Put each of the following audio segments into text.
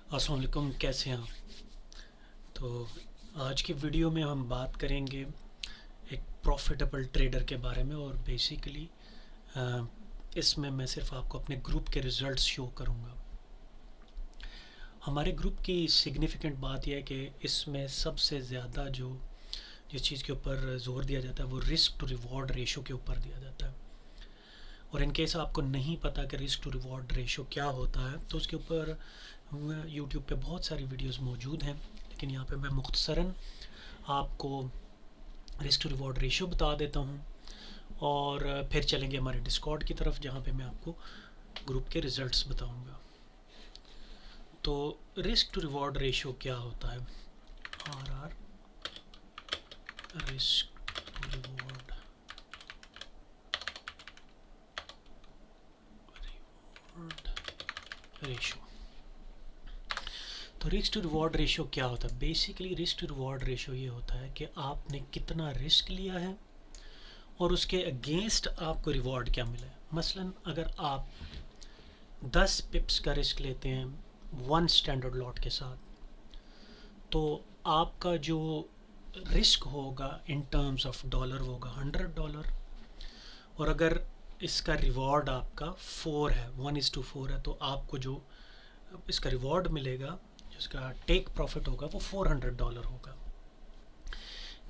अस्सलाम वालेकुम, कैसे हैं आप? तो आज की वीडियो में हम बात करेंगे एक प्रॉफिटेबल ट्रेडर के बारे में। और बेसिकली इसमें मैं सिर्फ आपको अपने ग्रुप के रिजल्ट्स शो करूंगा। हमारे ग्रुप की सिग्निफिकेंट बात यह है कि इसमें सबसे ज़्यादा जिस चीज़ के ऊपर ज़ोर दिया जाता है वो रिस्क टू रिवॉर्ड रेशो के ऊपर दिया जाता है। और इन केस आपको नहीं पता कि रिस्क टू रिवॉर्ड रेशो क्या होता है तो उसके ऊपर यूट्यूब पे बहुत सारी वीडियोस मौजूद हैं, लेकिन यहाँ पे मैं मुख्तसरन आपको रिस्क टू रिवॉर्ड रेशियो बता देता हूँ। और फिर चलेंगे हमारे डिस्कॉर्ड की तरफ, जहाँ पे मैं आपको ग्रुप के रिजल्ट्स बताऊँगा। तो रिस्क टू रिवॉर्ड रेशियो क्या होता है? Or risk to reward ratio. तो रिस्क टू रिवॉर्ड रेशियो क्या होता है? Basically risk to reward ratio ये होता है कि आपने कितना रिस्क लिया है और उसके अगेंस्ट आपको रिवॉर्ड क्या मिला है। मसलन अगर आप 10 पिप्स का रिस्क लेते हैं वन स्टैंडर्ड लॉट के साथ, तो आपका जो रिस्क होगा इन टर्म्स ऑफ डॉलर वो होगा $100। और अगर इसका रिवॉर्ड आपका 4 है, 1:4 है, तो आपको जो इसका रिवॉर्ड मिलेगा, जिसका टेक प्रॉफिट होगा, वो $400 होगा।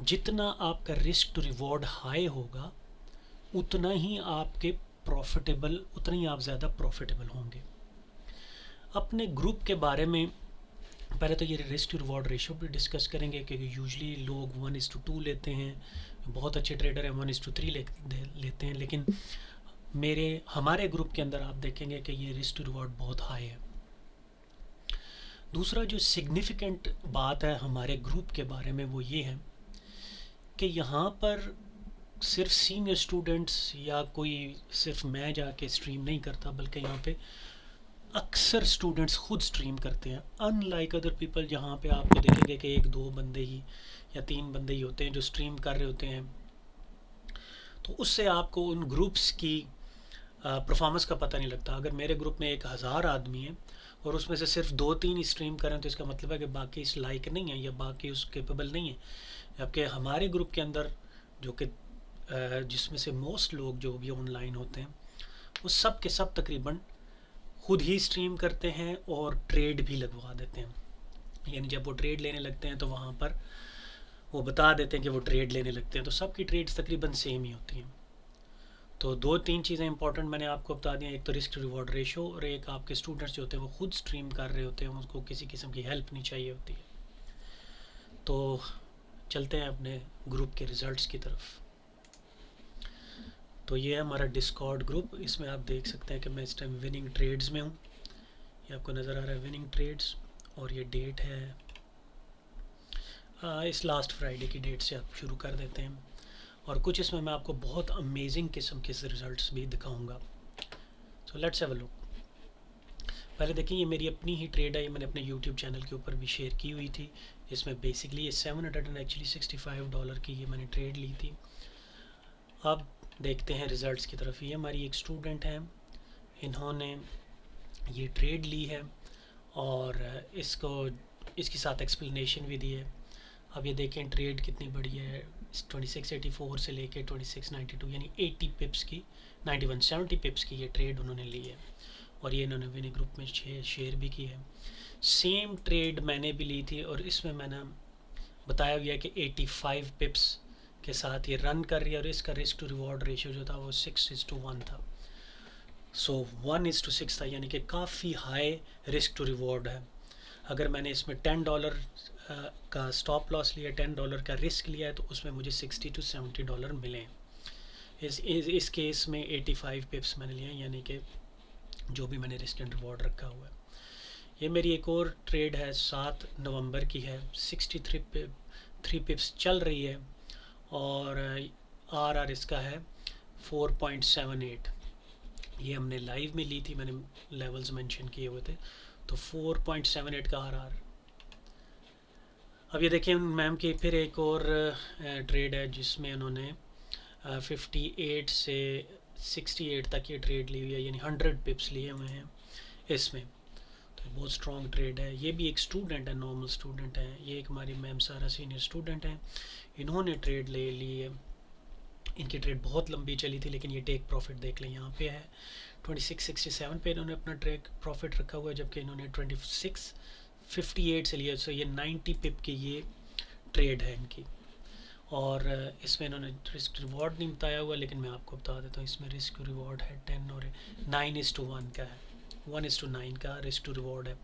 जितना आपका रिस्क टू रिवॉर्ड हाई होगा उतना ही आपके प्रॉफिटेबल उतना ही आप ज़्यादा प्रॉफिटेबल होंगे। अपने ग्रुप के बारे में पहले तो ये रिस्क टू रिवॉर्ड रेशियो भी डिस्कस करेंगे, क्योंकि यूजली लोग 1:2 लेते हैं, बहुत अच्छे ट्रेडर हैं 1:3 लेते हैं, लेकिन हमारे ग्रुप के अंदर आप देखेंगे कि ये रिस्क टू रिवॉर्ड बहुत हाई है। दूसरा जो सिग्निफिकेंट बात है हमारे ग्रुप के बारे में वो ये है कि यहाँ पर सिर्फ सीनियर स्टूडेंट्स या कोई सिर्फ मैं जाके स्ट्रीम नहीं करता, बल्कि यहाँ पे अक्सर स्टूडेंट्स खुद स्ट्रीम करते हैं। अनलाइक अदर पीपल, जहाँ पे आपको देखेंगे कि 1-2 बंदे ही या 3 बंदे ही होते हैं जो स्ट्रीम कर रहे होते हैं, तो उससे आपको उन ग्रुप्स की परफॉर्मेंस का पता नहीं लगता। अगर मेरे ग्रुप में 1000 आदमी है और उसमें से सिर्फ 2-3 ही स्ट्रीम करें, तो इसका मतलब है कि बाकी इस लायक नहीं है या बाकी उस केपेबल नहीं है। जबकि हमारे ग्रुप के अंदर जो कि जिसमें से मोस्ट लोग जो भी ऑनलाइन होते हैं वो सब के सब तकरीबन खुद ही स्ट्रीम करते हैं और ट्रेड भी लगवा देते हैं। यानी जब वो ट्रेड लेने लगते हैं तो वहाँ पर वो बता देते हैं कि वो ट्रेड लेने लगते हैं, तो सबकी ट्रेड्स तकरीबन सेम ही होती हैं। तो 2-3 चीज़ें इंपॉर्टेंट मैंने आपको बता दी हैं, एक तो रिस्क टू रिवॉर्ड रेशो, और एक आपके स्टूडेंट्स जो होते हैं वो खुद स्ट्रीम कर रहे होते हैं, उसको किसी किस्म की हेल्प नहीं चाहिए होती है। तो चलते हैं अपने ग्रुप के रिज़ल्ट्स की तरफ। तो ये है हमारा डिस्कॉर्ड ग्रुप। इसमें आप देख सकते हैं कि मैं इस टाइम विनिंग ट्रेड्स में हूँ। ये आपको नज़र आ रहा है विनिंग ट्रेड्स, और ये डेट है इस लास्ट फ्राइडे की डेट से आप शुरू कर देते हैं। और कुछ इसमें मैं आपको बहुत अमेजिंग किस्म के रिज़ल्ट्स भी दिखाऊंगा। So let's have a look. पहले देखिए, ये मेरी अपनी ही ट्रेड है, ये मैंने अपने यूट्यूब चैनल के ऊपर भी शेयर की हुई थी। इसमें बेसिकली ये $765 की ये मैंने ट्रेड ली थी। अब देखते हैं रिज़ल्ट्स की तरफ। ये हमारी एक स्टूडेंट है, इन्होंने ये ट्रेड ली है और इसके साथ एक्सप्लेनेशन भी दी है। अब ये देखें ट्रेड कितनी बड़ी है, 2684 से लेके 2692, यानी 80 पिप्स की 70 पिप्स की ये ट्रेड उन्होंने ली है। और ये इन्होंने विनिंग ग्रुप में शेयर भी की है। सेम ट्रेड मैंने भी ली थी, और इसमें मैंने बताया गया कि 85 पिप्स के साथ ये रन कर रही है, और इसका रिस्क टू रिवॉर्ड रेशियो जो था वो 6:1 था। सो 1:6 था, यानी कि काफ़ी हाई रिस्क टू रिवॉर्ड है। अगर मैंने इसमें $10 का स्टॉप लॉस लिया, $10 का रिस्क लिया है, तो उसमें मुझे $60 to $70 मिले। इस केस में 85 पिप्स मैंने लिए, यानी कि जो भी मैंने रिस्क एंड रिवॉर्ड रखा हुआ है। ये मेरी एक और ट्रेड है, 7 नवंबर की है, 63 पिप्स चल रही है, और आर इसका है 4.78। ये हमने लाइव में ली थी, मैंने लेवल्स मेंशन किए हुए थे। तो 4.78 का आर। अब ये देखिए मैम की फिर एक और ट्रेड है, जिसमें उन्होंने 58 से 68 तक ये ट्रेड ली हुई है, यानी 100 पिप्स लिए हुए हैं इसमें। तो बहुत स्ट्रॉन्ग ट्रेड है। ये भी एक स्टूडेंट है, नॉर्मल स्टूडेंट है। ये एक हमारी मैम सारा सीनियर स्टूडेंट हैं, इन्होंने ट्रेड ले ली है। इनकी ट्रेड बहुत लंबी चली थी, लेकिन ये टेक प्रॉफिट देख लें यहाँ पे है 2667 पे इन्होंने अपना ट्रेक प्रॉफिट रखा हुआ है, जबकि इन्होंने 2658 से लिया। सो ये 90 पिप की ये ट्रेड है इनकी। और इसमें इन्होंने रिस्क रिवॉर्ड नहीं बताया हुआ, लेकिन मैं आपको बता देता हूँ इसमें रिस्क रिवॉर्ड है 10 और 9:1 का है, 1:9 का रिस्क टू रिवॉर्ड है।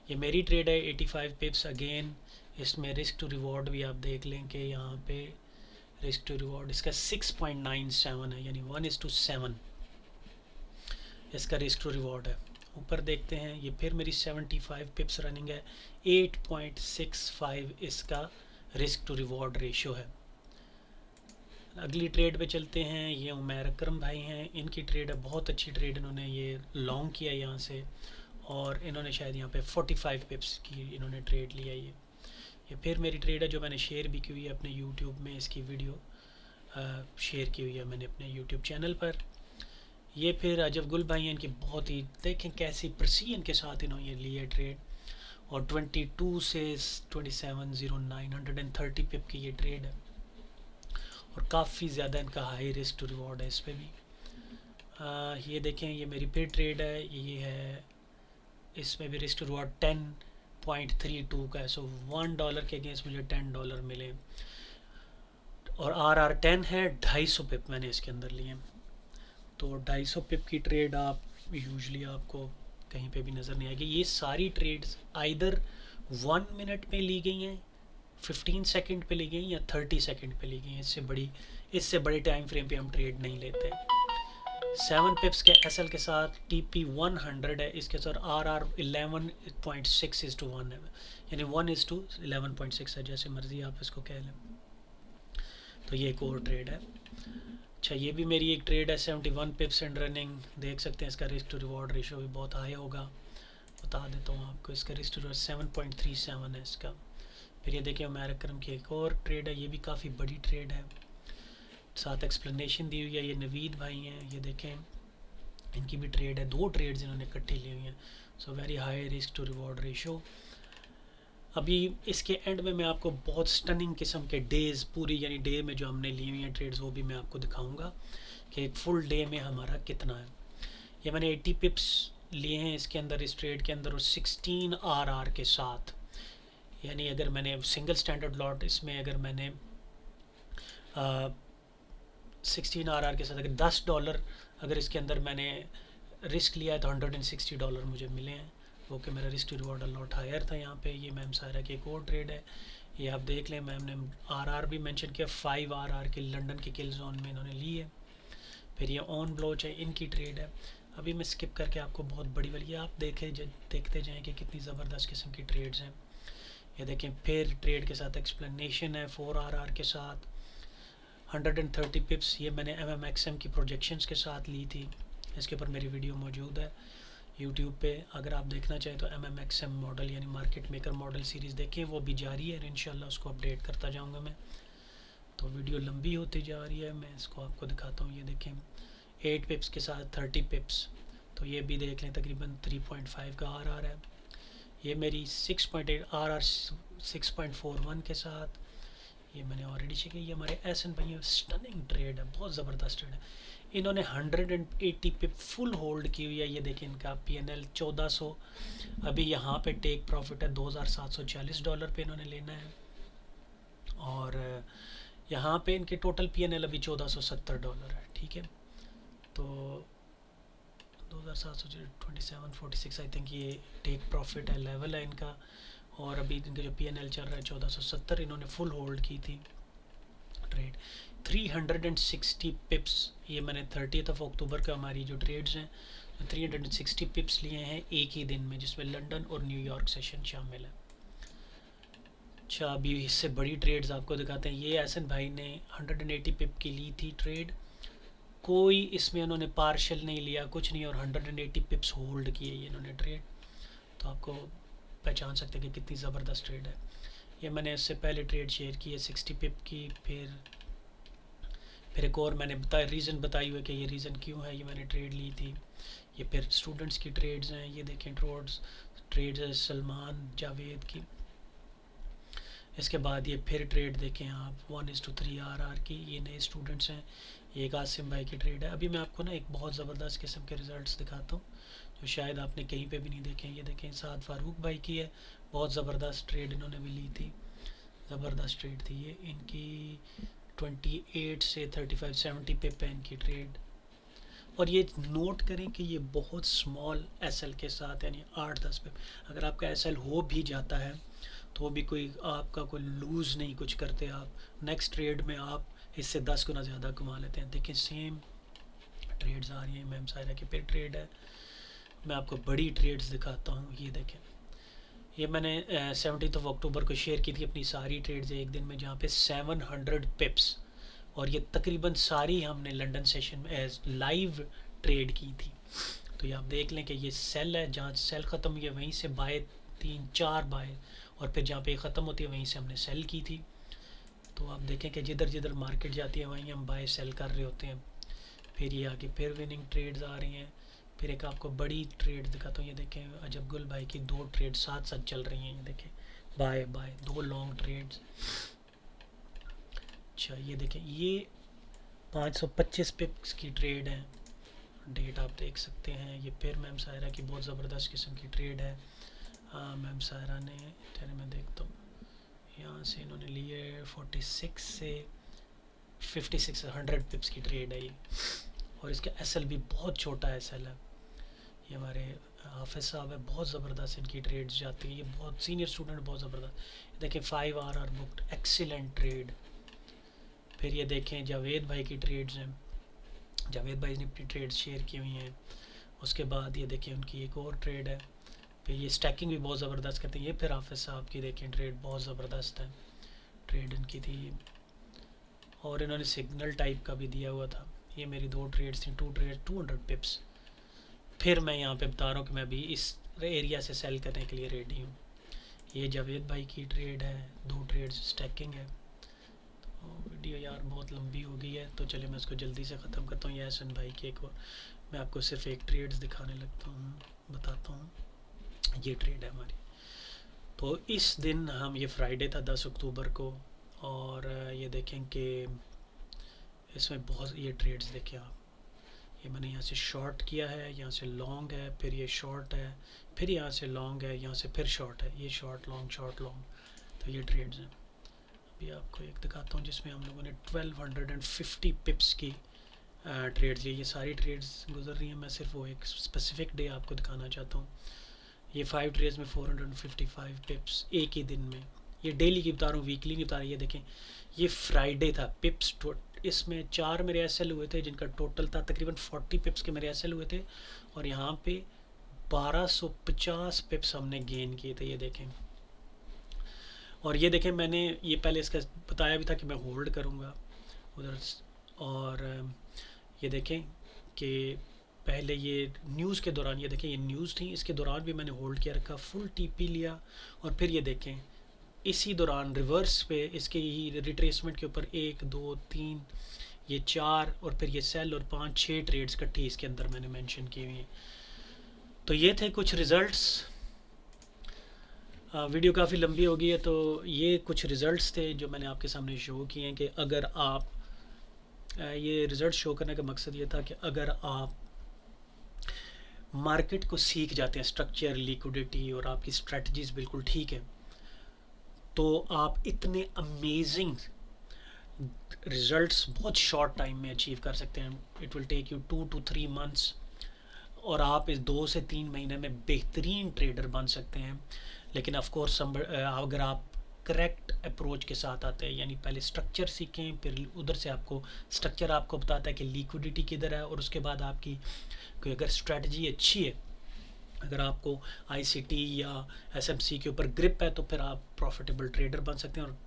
ये मेरी ट्रेड है 85 पिप्स। अगेन इसमें रिस्क टू रिवॉर्ड भी आप देख लें कि यहाँ पे रिस्क टू रिवॉर्ड इसका 6.97 है, यानी 1:7 इसका रिस्क टू रिवॉर्ड है। ऊपर देखते हैं, ये फिर मेरी 75 पिप्स रनिंग है, 8.65 इसका रिस्क टू रिवॉर्ड रेशो है। अगली ट्रेड पे चलते हैं। ये उमैर अकरम भाई हैं, इनकी ट्रेड है बहुत अच्छी ट्रेड, इन्होंने ये लॉन्ग किया यहाँ से, और इन्होंने शायद यहाँ पे 45 पिप्स की इन्होंने ट्रेड लिया। ये फिर मेरी ट्रेड है जो मैंने शेयर भी की हुई है अपने यूट्यूब में, इसकी वीडियो शेयर की हुई है मैंने अपने यूट्यूब चैनल पर। ये फिर अजब गुल भाई हैं, इनकी बहुत ही देखें कैसी प्रिसीजन के साथ इन्होंने ये लिया ट्रेड, और 22 से 2709 130 पिप की ये ट्रेड है, और काफ़ी ज़्यादा इनका हाई रिस्क टू रिवॉर्ड है इस पर भी। ये देखें, ये मेरी फिर ट्रेड है, ये है इसमें भी रिस्क टू रिवॉर्ड 10.32 का है। सो $1 के अगेंस्ट मुझे $10 मिले, और RR10 है 250 पिप मैंने इसके अंदर लिए। तो 250 पिप की ट्रेड आप यूजुअली आपको कहीं पे भी नज़र नहीं आएगी। ये सारी ट्रेड्स आइदर 1 मिनट में ली गई हैं, 15 सेकंड पे ली गई या 30 सेकंड पे ली गई हैं। इससे बड़े टाइम फ्रेम पे हम ट्रेड नहीं लेते। 7 पिप्स के एसएल के साथ TP 100 है, इसके साथ RR 11.6:1 है, यानी 1:11.6 है, जैसे मर्ज़ी आप इसको कह लें। तो ये एक और ट्रेड है। अच्छा, ये भी मेरी एक ट्रेड है 71 पिप्स एंड रनिंग, देख सकते हैं इसका रिस्क टू रिवॉर्ड रेशो भी बहुत हाई होगा। बता देता हूँ आपको, इसका रिस्क टू रिवॉर्ड 7.37 है इसका। फिर ये देखिए उमैर अकरम की एक और ट्रेड है, ये भी काफ़ी बड़ी ट्रेड है, साथ एक्सप्लेनेशन दी हुई है। ये नवीद भाई हैं, ये देखें इनकी भी ट्रेड है, 2 ट्रेड्स इन्होंने इकट्ठी ली हुई हैं। So very high risk to reward ratio. अभी इसके एंड में मैं आपको बहुत स्टनिंग किस्म के डेज़ पूरी, यानी डे में जो हमने ली हुई हैं ट्रेड्स, वो भी मैं आपको दिखाऊंगा कि एक फुल डे में हमारा कितना है। ये मैंने 80 पिप्स लिए हैं इसके अंदर, इस ट्रेड के अंदर, और 16 RR के साथ। यानी अगर मैंने सिंगल स्टैंडर्ड लॉट इसमें अगर मैंने 16 RR के साथ अगर $10 अगर इसके अंदर मैंने रिस्क लिया है तो $160 मुझे मिले हैं। ओके, मेरा risk to reward lot higher था यहाँ पे। ये मैम सारा की एक और ट्रेड है, ये आप देख लें। मैम ने RR भी मेंशन किया, 5 RR की लंदन की किल जोन में इन्होंने ली है। फिर ये ऑन ब्लोच है, इनकी ट्रेड है। अभी मैं स्किप करके आपको बहुत बड़ी वाली आप देखते जाएँ कि कितनी ज़बरदस्त किस्म की ट्रेड्स हैं। ये देखें, फिर ट्रेड के साथ एक्सप्लेनेशन है 4 RR के साथ 130 पिप्स। ये मैंने MMXM की प्रोजेक्शंस के साथ ली थी, इसके ऊपर मेरी वीडियो मौजूद है यूट्यूब पे, अगर आप देखना चाहें तो MMXM मॉडल यानी मार्केट मेकर मॉडल सीरीज़ देखें, वो भी जारी है, इंशाल्लाह उसको अपडेट करता जाऊंगा मैं। तो वीडियो लंबी होती जा रही है, मैं इसको आपको दिखाता हूँ। ये देखें 8 पिप्स के साथ 30 पिप्स, तो ये भी देख लें, तकरीबन 3.5 का RR है। ये मेरी 6.8 RR 6.41 के साथ, ये मैंने ऑलरेडी चेक किया। ये हमारे SN भाई स्टनिंग ट्रेड है, बहुत ज़बरदस्त ट्रेड है। इन्होंने 180 पे फुल होल्ड की हुई है। ये देखें इनका PNL 1400, अभी यहाँ पे टेक प्रॉफिट है $2740 पे इन्होंने लेना है, और यहाँ पे इनके टोटल PNL अभी $1470 है। ठीक है, तो 2746 आई थिंक ये टेक प्रॉफिट है, लेवल है इनका, और अभी इनका जो PNL चल रहा है 1470, इन्होंने फुल होल्ड की थी ट्रेड। 360 पिप्स, ये मैंने 30 अक्टूबर का हमारी जो ट्रेड्स हैं 360 पिप्स लिए हैं एक ही दिन में, जिसमें लंदन और न्यूयॉर्क सेशन शामिल है। अच्छा, अभी इससे बड़ी ट्रेड्स आपको दिखाते हैं। ये एसन भाई ने 180 पिप की ली थी ट्रेड, कोई इसमें उन्होंने पार्शल नहीं लिया, कुछ नहीं, और 180 पिप्स होल्ड किए ये इन्होंने ट्रेड। तो आपको पहचान सकते हैं कि कितनी ज़बरदस्त ट्रेड है। ये मैंने इससे पहले ट्रेड शेयर की है 60 पिप की, फिर एक और मैंने रीज़न बताई हुई है कि ये रीज़न क्यों है ये मैंने ट्रेड ली थी। ये फिर स्टूडेंट्स की ट्रेड्स हैं, ये देखें ट्रेड्स है सलमान जावेद की। इसके बाद ये फिर ट्रेड देखें आप 1:3 RR की, ये नए स्टूडेंट्स हैं। ये एक आसिम भाई की ट्रेड है। अभी मैं आपको ना एक बहुत ज़बरदस्त किस्म के रिज़ल्ट्स दिखाता हूँ जो शायद आपने कहीं पे भी नहीं देखे। ये देखें साद फारूक भाई की है, बहुत ज़बरदस्त ट्रेड इन्होंने भी ली थी, ज़बरदस्त ट्रेड थी ये इनकी। 28 से 35-70 पे पेन की ट्रेड। और ये नोट करें कि ये बहुत स्मॉल SL के साथ, यानी 8-10 पे। अगर आपका SL हो भी जाता है तो भी कोई आपका कोई लूज़ नहीं कुछ करते आप, नेक्स्ट ट्रेड में आप इससे 10 गुना ज़्यादा कमा लेते हैं। देखिए सेम ट्रेड्स आ रही हैं। मैम सायरा की फिर ट्रेड है। मैं आपको बड़ी ट्रेड्स दिखाता हूँ। ये देखें, ये मैंने 17 अक्टूबर को शेयर की थी अपनी सारी ट्रेड्स एक दिन में, जहाँ पे 700 पिप्स, और ये तकरीबन सारी हमने लंदन सेशन में लाइव ट्रेड की थी। तो ये आप देख लें कि ये सेल है, जहाँ सेल ख़त्म हुई है वहीं से बाय 3-4 बाय, और फिर जहाँ पे ख़त्म होती है वहीं से हमने सेल की थी। तो आप देखें कि जिधर जिधर मार्केट जाती है वहीं हम बाय सेल कर रहे होते हैं। फिर ये आगे फिर विनिंग ट्रेड्स आ रही हैं। फिर एक आपको बड़ी ट्रेड दिखाता हूँ। ये देखें अजब गुल भाई की 2 ट्रेड साथ साथ चल रही हैं। ये देखें बाय बाय 2 लॉन्ग ट्रेड्स। अच्छा ये देखें ये 525 पिप्स की ट्रेड है, डेट आप देख सकते हैं। ये फिर मैम सायरा की बहुत ज़बरदस्त किस्म की ट्रेड है। हाँ मैम सायरा ने, चलिए मैं देखता हूँ, यहाँ से इन्होंने लिए 46 से 56 100 पिप्स की ट्रेड है ये। और इसका SL भी बहुत छोटा SL है। ये हमारे हाफिज़ साहब है, बहुत ज़बरदस्त इनकी ट्रेड्स जाती है। ये बहुत सीनियर स्टूडेंट, बहुत ज़बरदस्त। देखिए 5 RR बुक्ड, एक्सीलेंट ट्रेड। फिर ये देखें जावेद भाई की ट्रेड्स हैं, जावेद भाई ने अपनी ट्रेड्स शेयर की हुई हैं। उसके बाद ये देखें उनकी एक और ट्रेड है। फिर ये स्टैकिंग भी बहुत ज़बरदस्त करते हैं। ये फिर हाफिज़ साहब की देखें ट्रेड बहुत ज़बरदस्त है, ट्रेड इनकी थी। और इन्होंने सिग्नल टाइप का भी दिया हुआ था। ये मेरी 2 ट्रेड्स थी, 2 ट्रेड 200 पिप्स। फिर मैं यहाँ पे बता रहा हूँ कि मैं अभी इस एरिया से सेल करने के लिए रेडी हूँ। ये जावेद भाई की ट्रेड है, 2 ट्रेड्स स्टैकिंग है। तो वीडियो यार बहुत लंबी हो गई है, तो चलिए मैं इसको जल्दी से ख़त्म करता हूँ। ये हसन भाई की एक और, मैं आपको सिर्फ एक ट्रेड्स दिखाने लगता हूँ, बताता हूँ। ये ट्रेड है हमारी। तो इस दिन हम, ये फ्राइडे था 10 अक्टूबर को, और ये देखें कि इसमें बहुत ये ट्रेड्स देखें आप। ये मैंने यहाँ से शॉर्ट किया है, यहाँ से लॉन्ग है, फिर ये शॉर्ट है, फिर यहाँ से लॉन्ग है, यहाँ से फिर शॉर्ट है। ये शॉर्ट लॉन्ग। तो ये ट्रेड्स हैं। अभी आपको एक दिखाता हूँ जिसमें हम लोगों ने 1250 पिप्स की ट्रेड्स ली। ये सारी ट्रेड्स गुजर रही हैं, मैं सिर्फ वो एक स्पेसिफिक डे आपको दिखाना चाहता हूँ। ये 5 ट्रेड्स में 455 पिप्स एक ही दिन में। ये डेली की बता रहा हूँ, वीकली नहीं बता रहा। ये देखें ये फ्राइडे था, पिप्स इसमें 4 मेरे SL हुए थे, जिनका टोटल था तकरीबन 40 पिप्स के मेरे SL हुए थे। और यहाँ पे 1250 पिप्स हमने गेन किए थे। ये देखें, और ये देखें मैंने ये पहले इसका बताया भी था कि मैं होल्ड करूँगा उधर। और ये देखें कि पहले ये न्यूज़ के दौरान, ये देखें ये न्यूज़ थी, इसके दौरान भी मैंने होल्ड किया रखा, फुल TP लिया। और फिर ये देखें इसी दौरान रिवर्स पे इसके ही रिट्रेसमेंट के ऊपर 1 2 3 ये 4, और फिर ये सेल, और 5-6 ट्रेड्स इकट्ठी इसके अंदर मैंने मेंशन की हुई हैं। तो ये थे कुछ रिज़ल्ट्स। वीडियो काफ़ी लंबी हो गई है, तो ये कुछ रिज़ल्ट्स थे जो मैंने आपके सामने शो किए हैं कि अगर आप ये रिज़ल्ट शो करने का मकसद ये था कि अगर आप मार्केट को सीख जाते हैं, स्ट्रक्चर, लिक्विडिटी, और आपकी स्ट्रेटजीज़ बिल्कुल ठीक है, तो आप इतने अमेजिंग रिज़ल्ट्स बहुत शॉर्ट टाइम में अचीव कर सकते हैं। It will take you 2 to 3 months, और आप इस 2 से 3 महीने में बेहतरीन ट्रेडर बन सकते हैं। लेकिन ऑफ कोर्स अगर आप करेक्ट अप्रोच के साथ आते हैं, यानी पहले स्ट्रक्चर सीखें, फिर उधर से आपको स्ट्रक्चर आपको बताता है कि लिक्विडिटी किधर है, और उसके बाद आपकी कोई अगर स्ट्रेटजी अच्छी है, अगर आपको ICT या SMC के ऊपर ग्रिप है, तो फिर आप प्रॉफिटेबल ट्रेडर बन सकते हैं,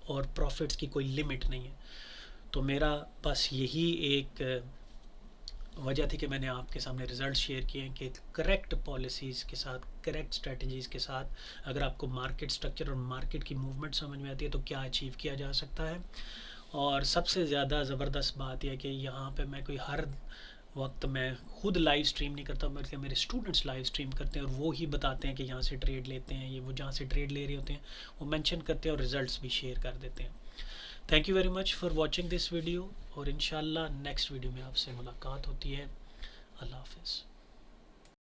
और प्रॉफिट्स की कोई लिमिट नहीं है। तो मेरा बस यही एक वजह थी कि मैंने आपके सामने रिज़ल्ट शेयर किए हैं कि करेक्ट पॉलिसीज़ के साथ, करेक्ट स्ट्रेटजीज़ के साथ अगर आपको मार्केट स्ट्रक्चर और मार्केट की मूवमेंट समझ में आती है तो क्या अचीव किया जा सकता है। और सबसे ज़्यादा ज़बरदस्त बात यह कि यहाँ पे मैं कोई हर वक्त मैं खुद लाइव स्ट्रीम नहीं करता, बल्कि मेरे स्टूडेंट्स लाइव स्ट्रीम करते हैं और वो ही बताते हैं कि यहाँ से ट्रेड लेते हैं, ये वो जहाँ से ट्रेड ले रहे होते हैं वो मेंशन करते हैं और रिजल्ट्स भी शेयर कर देते हैं। Thank you very much for watching this video, और इंशाल्लाह नेक्स्ट वीडियो में आपसे मुलाकात होती है। अल्लाह हाफिज़।